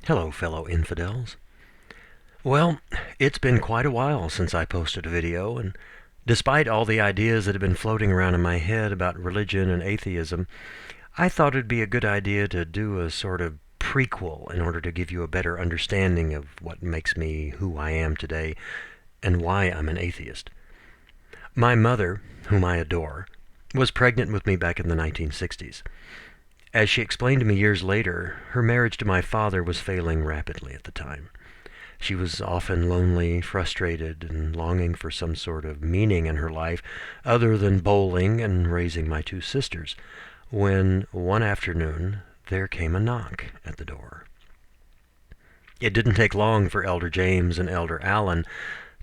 Hello, fellow infidels. Well, it's been quite a while since I posted a video, and despite all the ideas that have been floating around in my head about religion and atheism, I thought it'd be a good idea to do a sort of prequel in order to give you a better understanding of what makes me who I am today and why I'm an atheist. My mother, whom I adore, was pregnant with me back in the 1960s. As she explained to me years later, her marriage to my father was failing rapidly at the time. She was often lonely, frustrated, and longing for some sort of meaning in her life other than bowling and raising my two sisters, when one afternoon there came a knock at the door. It didn't take long for Elder James and Elder Allen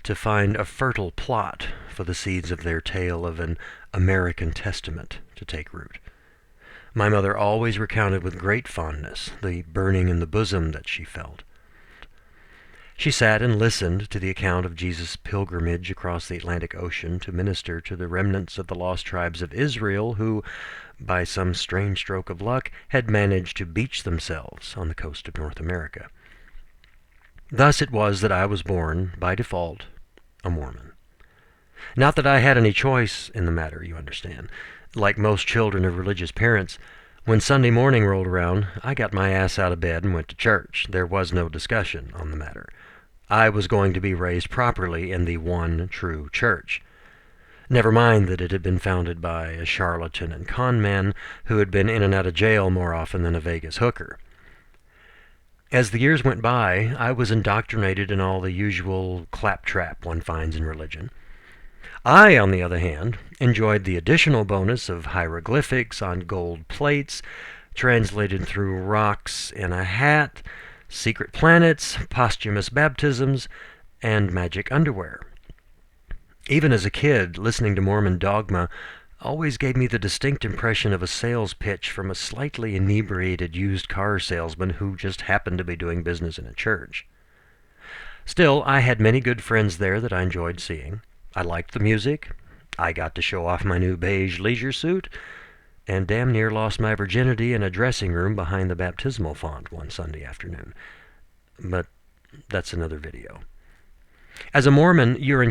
to find a fertile plot for the seeds of their tale of an American Testament to take root. My mother always recounted with great fondness the burning in the bosom that she felt. She sat and listened to the account of Jesus' pilgrimage across the Atlantic Ocean to minister to the remnants of the lost tribes of Israel who, by some strange stroke of luck, had managed to beach themselves on the coast of North America. Thus it was that I was born, by default, a Mormon. Not that I had any choice in the matter, you understand. Like most children of religious parents, when Sunday morning rolled around, I got my ass out of bed and went to church. There was no discussion on the matter. I was going to be raised properly in the one true church. Never mind that it had been founded by a charlatan and con man who had been in and out of jail more often than a Vegas hooker. As the years went by, I was indoctrinated in all the usual claptrap one finds in religion. I, on the other hand, enjoyed the additional bonus of hieroglyphics on gold plates, translated through rocks in a hat, secret planets, posthumous baptisms, and magic underwear. Even as a kid, listening to Mormon dogma always gave me the distinct impression of a sales pitch from a slightly inebriated used car salesman who just happened to be doing business in a church. Still, I had many good friends there that I enjoyed seeing. I liked the music, I got to show off my new beige leisure suit, and damn near lost my virginity in a dressing room behind the baptismal font one Sunday afternoon. But that's another video. As a Mormon, you're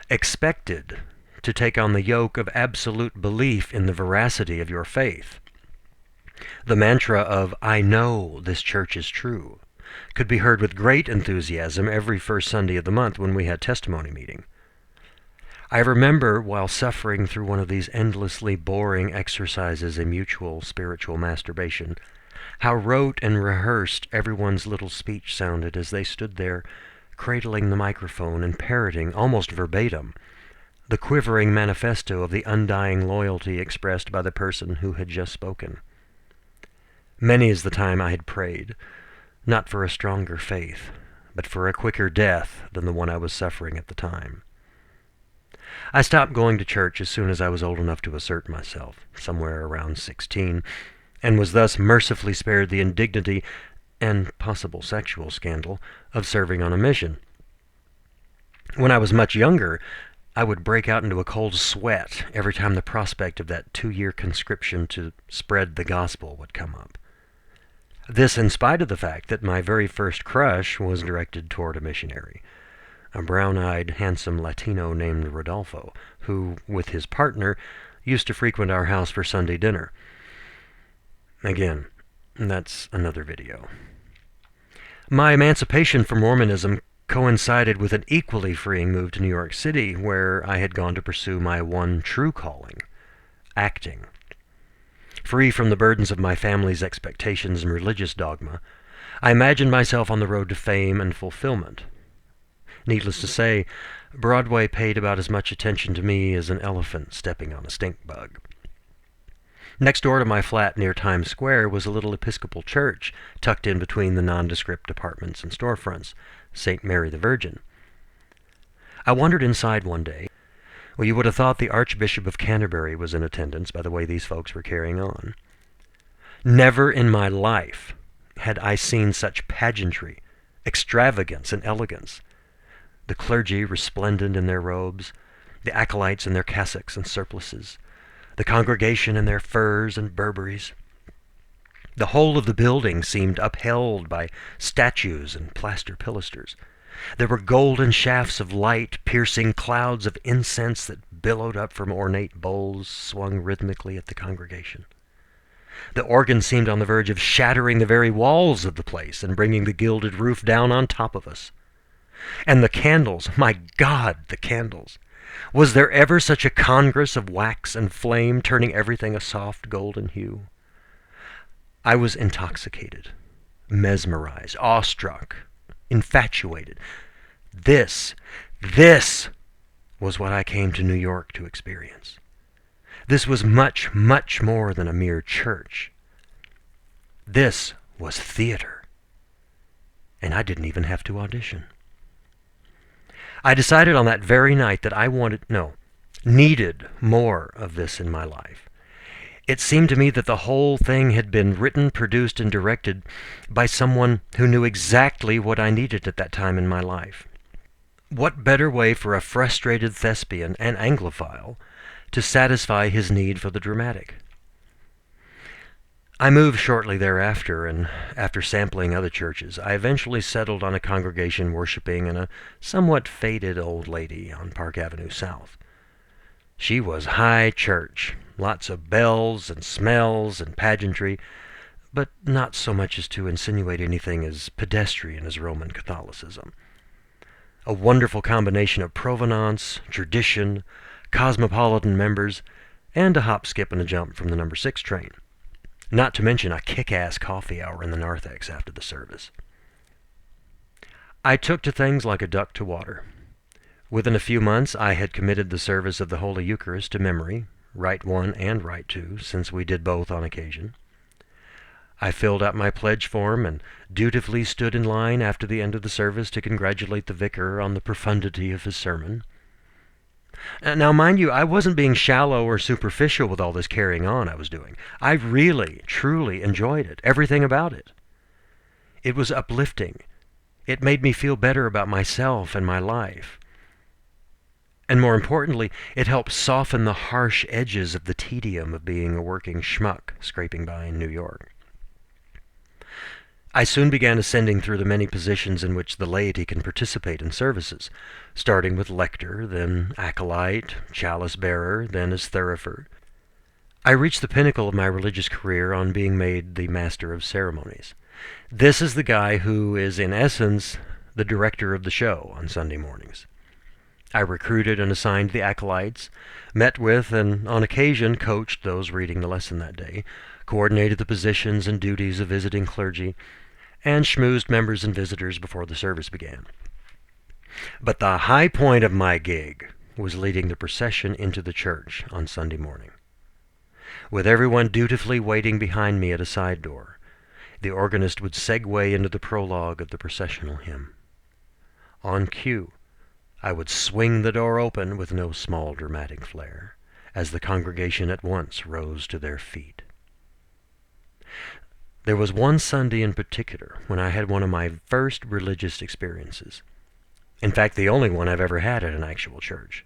expected to take on the yoke of absolute belief in the veracity of your faith. The mantra of, "I know this church is true," could be heard with great enthusiasm every first Sunday of the month when we had testimony meeting. I remember, while suffering through one of these endlessly boring exercises in mutual spiritual masturbation, how rote and rehearsed everyone's little speech sounded as they stood there, cradling the microphone and parroting, almost verbatim, the quivering manifesto of the undying loyalty expressed by the person who had just spoken. Many is the time I had prayed, not for a stronger faith, but for a quicker death than the one I was suffering at the time. I stopped going to church as soon as I was old enough to assert myself, somewhere around 16, and was thus mercifully spared the indignity and possible sexual scandal of serving on a mission. When I was much younger, I would break out into a cold sweat every time the prospect of that 2-year conscription to spread the gospel would come up. This in spite of the fact that my very first crush was directed toward a missionary, a brown-eyed, handsome Latino named Rodolfo, who, with his partner, used to frequent our house for Sunday dinner. Again, that's another video. My emancipation from Mormonism coincided with an equally freeing move to New York City, where I had gone to pursue my one true calling, acting. Free from the burdens of my family's expectations and religious dogma, I imagined myself on the road to fame and fulfillment. Needless to say, Broadway paid about as much attention to me as an elephant stepping on a stink bug. Next door to my flat near Times Square was a little Episcopal church tucked in between the nondescript apartments and storefronts, St. Mary the Virgin. I wandered inside one day. Well, you would have thought the Archbishop of Canterbury was in attendance by the way these folks were carrying on. Never in my life had I seen such pageantry, extravagance, and elegance. The clergy resplendent in their robes, the acolytes in their cassocks and surplices, the congregation in their furs and Burberrys. The whole of the building seemed upheld by statues and plaster pilasters. There were golden shafts of light piercing clouds of incense that billowed up from ornate bowls swung rhythmically at the congregation. The organ seemed on the verge of shattering the very walls of the place and bringing the gilded roof down on top of us. And the candles, my God, the candles! Was there ever such a congress of wax and flame, turning everything a soft golden hue? I was intoxicated, mesmerized, awestruck, infatuated. This was what I came to New York to experience. This was much, much more than a mere church. This was theater. And I didn't even have to audition. I decided on that very night that I needed more of this in my life. It seemed to me that the whole thing had been written, produced, and directed by someone who knew exactly what I needed at that time in my life. What better way for a frustrated thespian and Anglophile to satisfy his need for the dramatic? I moved shortly thereafter, and after sampling other churches, I eventually settled on a congregation worshiping in a somewhat faded old lady on Park Avenue South. She was high church, lots of bells and smells and pageantry, but not so much as to insinuate anything as pedestrian as Roman Catholicism. A wonderful combination of provenance, tradition, cosmopolitan members, and a hop, skip, and a jump from the number 6 train. Not to mention a kick-ass coffee hour in the narthex after the service. I took to things like a duck to water. Within a few months, I had committed the service of the Holy Eucharist to memory, Rite 1 and Rite 2, since we did both on occasion. I filled out my pledge form and dutifully stood in line after the end of the service to congratulate the vicar on the profundity of his sermon. Now, mind you, I wasn't being shallow or superficial with all this carrying on I was doing. I really, truly enjoyed it, everything about it. It was uplifting. It made me feel better about myself and my life. And more importantly, it helped soften the harsh edges of the tedium of being a working schmuck scraping by in New York. I soon began ascending through the many positions in which the laity can participate in services, starting with lector, then acolyte, chalice bearer, then as thurifer. I reached the pinnacle of my religious career on being made the master of ceremonies. This is the guy who is, in essence, the director of the show on Sunday mornings. I recruited and assigned the acolytes, met with and, on occasion, coached those reading the lesson that day, coordinated the positions and duties of visiting clergy, and schmoozed members and visitors before the service began. But the high point of my gig was leading the procession into the church on Sunday morning. With everyone dutifully waiting behind me at a side door, the organist would segue into the prologue of the processional hymn. On cue, I would swing the door open with no small dramatic flair, as the congregation at once rose to their feet. There was one Sunday in particular when I had one of my first religious experiences. In fact, the only one I've ever had at an actual church.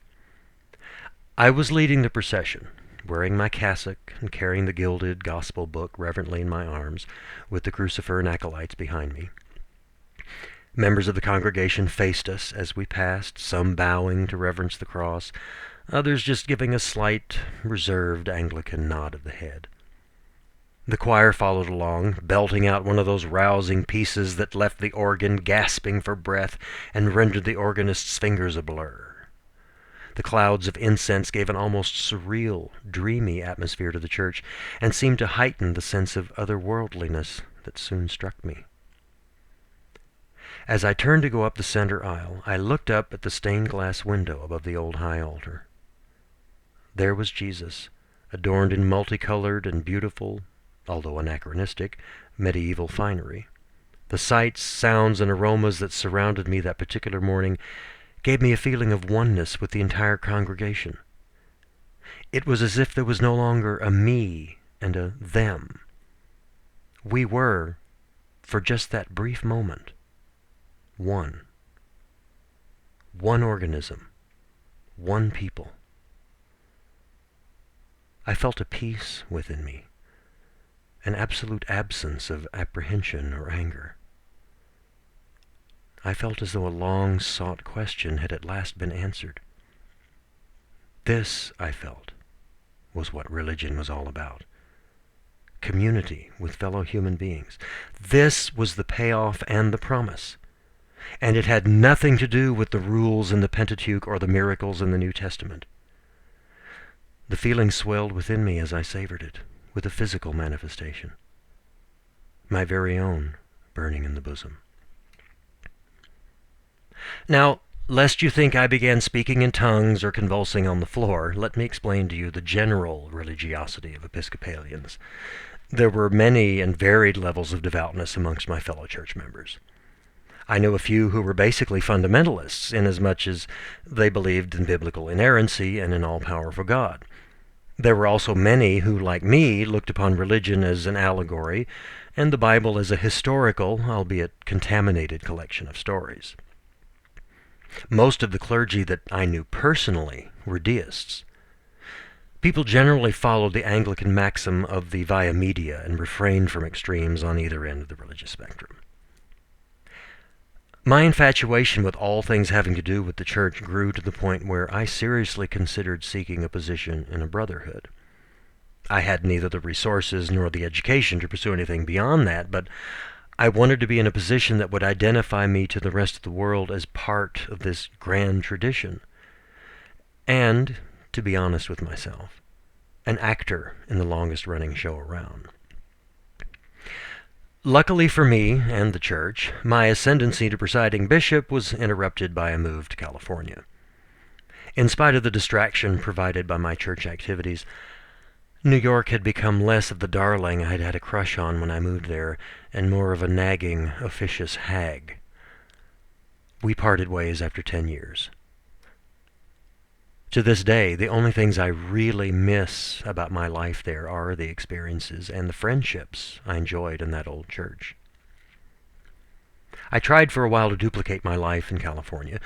I was leading the procession, wearing my cassock and carrying the gilded gospel book reverently in my arms, with the crucifer and acolytes behind me. Members of the congregation faced us as we passed, some bowing to reverence the cross, others just giving a slight, reserved Anglican nod of the head. The choir followed along, belting out one of those rousing pieces that left the organ gasping for breath and rendered the organist's fingers a blur. The clouds of incense gave an almost surreal, dreamy atmosphere to the church and seemed to heighten the sense of otherworldliness that soon struck me. As I turned to go up the center aisle, I looked up at the stained glass window above the old high altar. There was Jesus, adorned in multicolored and beautiful, although anachronistic, medieval finery. The sights, sounds, and aromas that surrounded me that particular morning gave me a feeling of oneness with the entire congregation. It was as if there was no longer a me and a them. We were, for just that brief moment, one. One organism. One people. I felt a peace within me, an absolute absence of apprehension or anger. I felt as though a long-sought question had at last been answered. This, I felt, was what religion was all about. Community with fellow human beings. This was the payoff and the promise. And it had nothing to do with the rules in the Pentateuch or the miracles in the New Testament. The feeling swelled within me as I savored it, with a physical manifestation. My very own burning in the bosom. Now, lest you think I began speaking in tongues or convulsing on the floor, let me explain to you the general religiosity of Episcopalians. There were many and varied levels of devoutness amongst my fellow church members. I knew a few who were basically fundamentalists, inasmuch as they believed in biblical inerrancy and an all-powerful God. There were also many who, like me, looked upon religion as an allegory, and the Bible as a historical, albeit contaminated, collection of stories. Most of the clergy that I knew personally were deists. People generally followed the Anglican maxim of the via media and refrained from extremes on either end of the religious spectrum. My infatuation with all things having to do with the church grew to the point where I seriously considered seeking a position in a brotherhood. I had neither the resources nor the education to pursue anything beyond that, but I wanted to be in a position that would identify me to the rest of the world as part of this grand tradition. And, to be honest with myself, an actor in the longest-running show around. Luckily for me and the church, my ascendancy to presiding bishop was interrupted by a move to California. In spite of the distraction provided by my church activities, New York had become less of the darling I'd had a crush on when I moved there, and more of a nagging, officious hag. We parted ways after 10 years. To this day, the only things I really miss about my life there are the experiences and the friendships I enjoyed in that old church. I tried for a while to duplicate my life in California,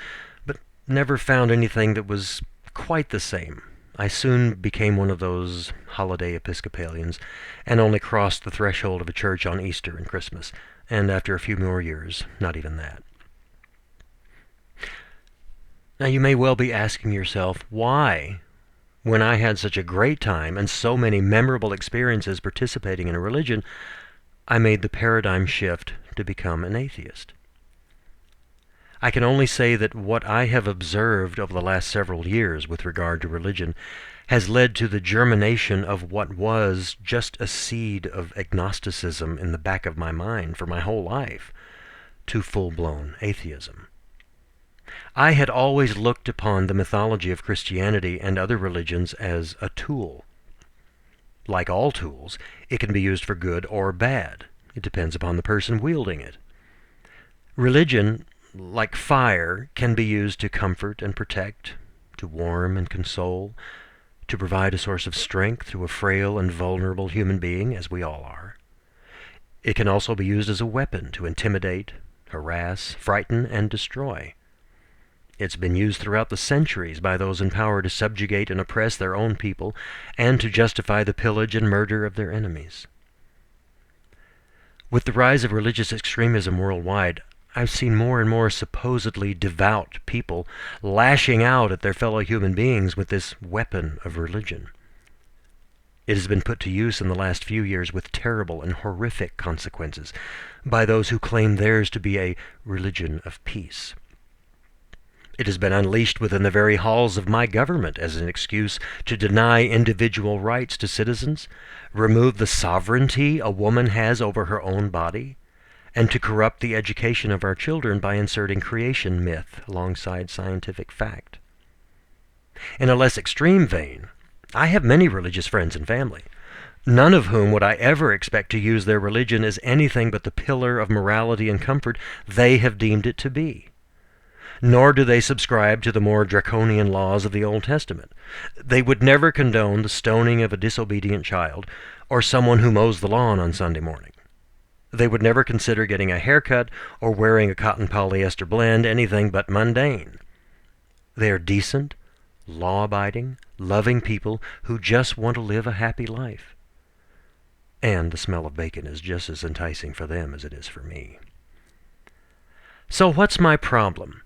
but never found anything that was quite the same. I soon became one of those holiday Episcopalians, and only crossed the threshold of a church on Easter and Christmas, and after a few more years, not even that. Now you may well be asking yourself, why, when I had such a great time and so many memorable experiences participating in a religion, I made the paradigm shift to become an atheist? I can only say that what I have observed over the last several years with regard to religion has led to the germination of what was just a seed of agnosticism in the back of my mind for my whole life, to full-blown atheism. I had always looked upon the mythology of Christianity and other religions as a tool. Like all tools, it can be used for good or bad. It depends upon the person wielding it. Religion, like fire, can be used to comfort and protect, to warm and console, to provide a source of strength to a frail and vulnerable human being, as we all are. It can also be used as a weapon to intimidate, harass, frighten, and destroy. It's been used throughout the centuries by those in power to subjugate and oppress their own people and to justify the pillage and murder of their enemies. With the rise of religious extremism worldwide, I've seen more and more supposedly devout people lashing out at their fellow human beings with this weapon of religion. It has been put to use in the last few years with terrible and horrific consequences by those who claim theirs to be a religion of peace. It has been unleashed within the very halls of my government as an excuse to deny individual rights to citizens, remove the sovereignty a woman has over her own body, and to corrupt the education of our children by inserting creation myth alongside scientific fact. In a less extreme vein, I have many religious friends and family, none of whom would I ever expect to use their religion as anything but the pillar of morality and comfort they have deemed it to be. Nor do they subscribe to the more draconian laws of the Old Testament. They would never condone the stoning of a disobedient child or someone who mows the lawn on Sunday morning. They would never consider getting a haircut or wearing a cotton polyester blend anything but mundane. They are decent, law-abiding, loving people who just want to live a happy life. And the smell of bacon is just as enticing for them as it is for me. So what's my problem?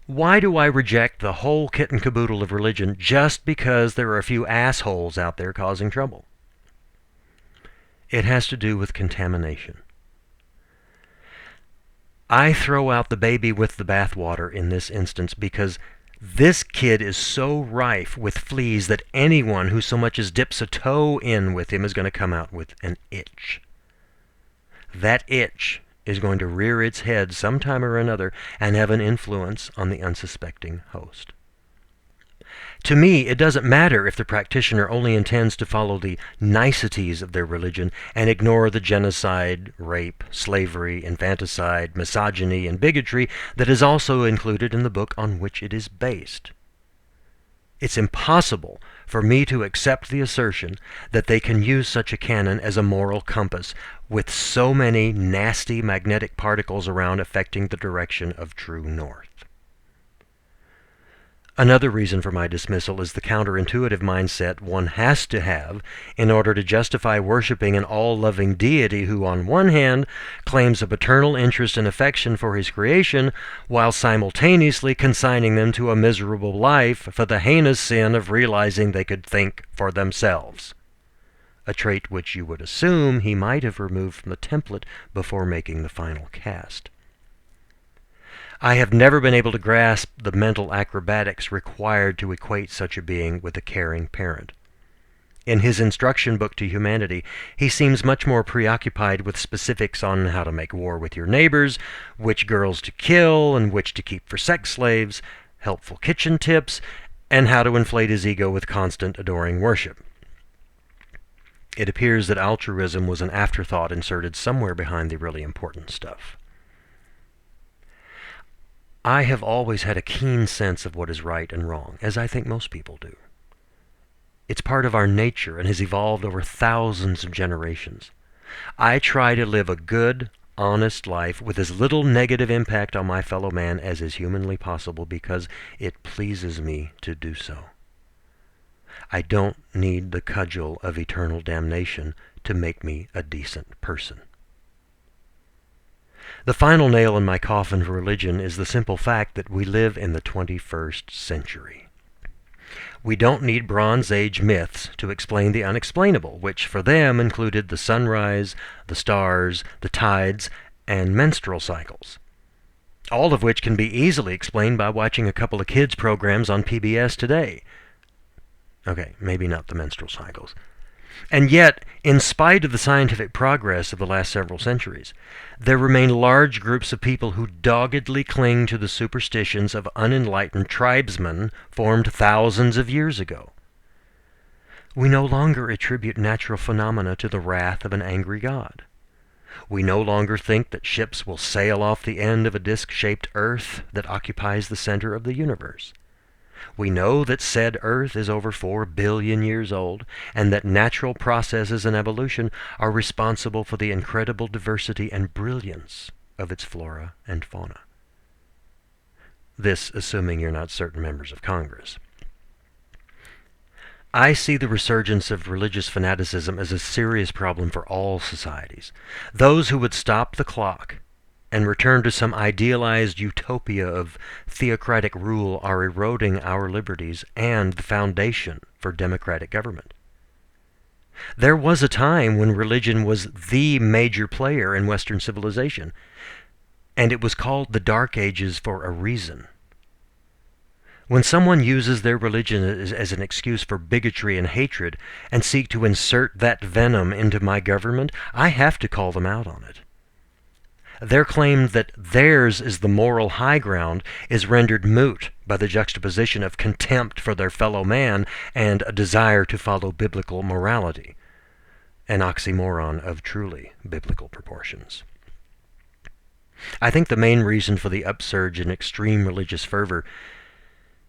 Why do I reject the whole kit and caboodle of religion just because there are a few assholes out there causing trouble? It has to do with contamination. I throw out the baby with the bathwater in this instance because this kid is so rife with fleas that anyone who so much as dips a toe in with him is going to come out with an itch. That itch is going to rear its head sometime or another and have an influence on the unsuspecting host. To me, it doesn't matter if the practitioner only intends to follow the niceties of their religion and ignore the genocide, rape, slavery, infanticide, misogyny, and bigotry that is also included in the book on which it is based. It's impossible for me to accept the assertion that they can use such a canon as a moral compass with so many nasty magnetic particles around affecting the direction of true north. Another reason for my dismissal is the counterintuitive mindset one has to have in order to justify worshiping an all-loving deity who, on one hand, claims a paternal interest and affection for his creation, while simultaneously consigning them to a miserable life for the heinous sin of realizing they could think for themselves, a trait which you would assume he might have removed from the template before making the final cast. I have never been able to grasp the mental acrobatics required to equate such a being with a caring parent. In his instruction book to humanity, he seems much more preoccupied with specifics on how to make war with your neighbors, which girls to kill and which to keep for sex slaves, helpful kitchen tips, and how to inflate his ego with constant adoring worship. It appears that altruism was an afterthought inserted somewhere behind the really important stuff. I have always had a keen sense of what is right and wrong, as I think most people do. It's part of our nature and has evolved over thousands of generations. I try to live a good, honest life with as little negative impact on my fellow man as is humanly possible because it pleases me to do so. I don't need the cudgel of eternal damnation to make me a decent person. The final nail in my coffin for religion is the simple fact that we live in the 21st century. We don't need Bronze Age myths to explain the unexplainable, which for them included the sunrise, the stars, the tides, and menstrual cycles, all of which can be easily explained by watching a couple of kids' programs on PBS today. Okay, maybe not the menstrual cycles. And yet, in spite of the scientific progress of the last several centuries, there remain large groups of people who doggedly cling to the superstitions of unenlightened tribesmen formed thousands of years ago. We no longer attribute natural phenomena to the wrath of an angry God. We no longer think that ships will sail off the end of a disc-shaped Earth that occupies the center of the universe. We know that said Earth is over 4 billion years old, and that natural processes and evolution are responsible for the incredible diversity and brilliance of its flora and fauna. This assuming you're not certain members of Congress. I see the resurgence of religious fanaticism as a serious problem for all societies. Those who would stop the clock and return to some idealized utopia of theocratic rule are eroding our liberties and the foundation for democratic government. There was a time when religion was the major player in Western civilization, and it was called the Dark Ages for a reason. When someone uses their religion as an excuse for bigotry and hatred and seek to insert that venom into my government, I have to call them out on it. Their claim that theirs is the moral high ground is rendered moot by the juxtaposition of contempt for their fellow man and a desire to follow biblical morality, an oxymoron of truly biblical proportions. I think the main reason for the upsurge in extreme religious fervor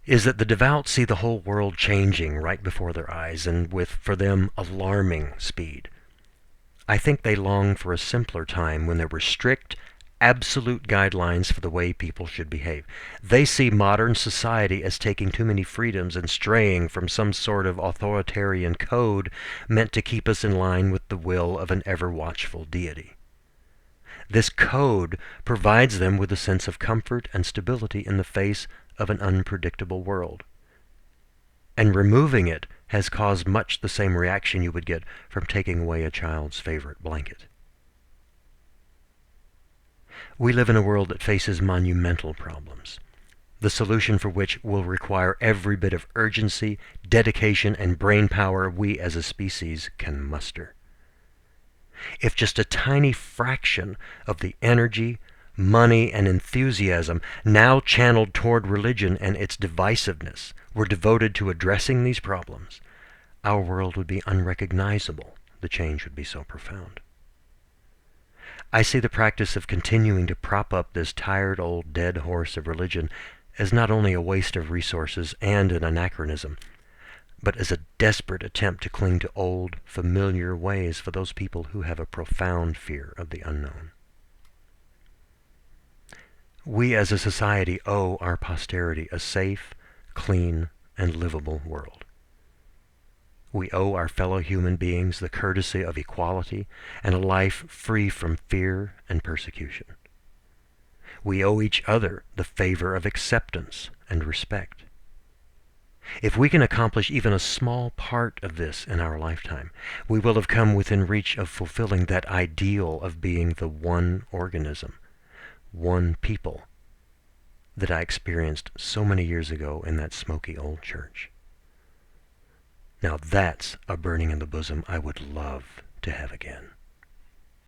is that the devout see the whole world changing right before their eyes and with, for them, alarming speed. I think they long for a simpler time when there were strict, absolute guidelines for the way people should behave. They see modern society as taking too many freedoms and straying from some sort of authoritarian code meant to keep us in line with the will of an ever-watchful deity. This code provides them with a sense of comfort and stability in the face of an unpredictable world. And removing it has caused much the same reaction you would get from taking away a child's favorite blanket. We live in a world that faces monumental problems, the solution for which will require every bit of urgency, dedication, and brain power we as a species can muster. If just a tiny fraction of the energy, money, and enthusiasm now channeled toward religion and its divisiveness were devoted to addressing these problems, our world would be unrecognizable. The change would be so profound. I see the practice of continuing to prop up this tired old dead horse of religion as not only a waste of resources and an anachronism, but as a desperate attempt to cling to old, familiar ways for those people who have a profound fear of the unknown. We as a society owe our posterity a safe, clean, and livable world. We owe our fellow human beings the courtesy of equality and a life free from fear and persecution. We owe each other the favor of acceptance and respect. If we can accomplish even a small part of this in our lifetime, we will have come within reach of fulfilling that ideal of being the one organism, one people, that I experienced so many years ago in that smoky old church. Now that's a burning in the bosom I would love to have again.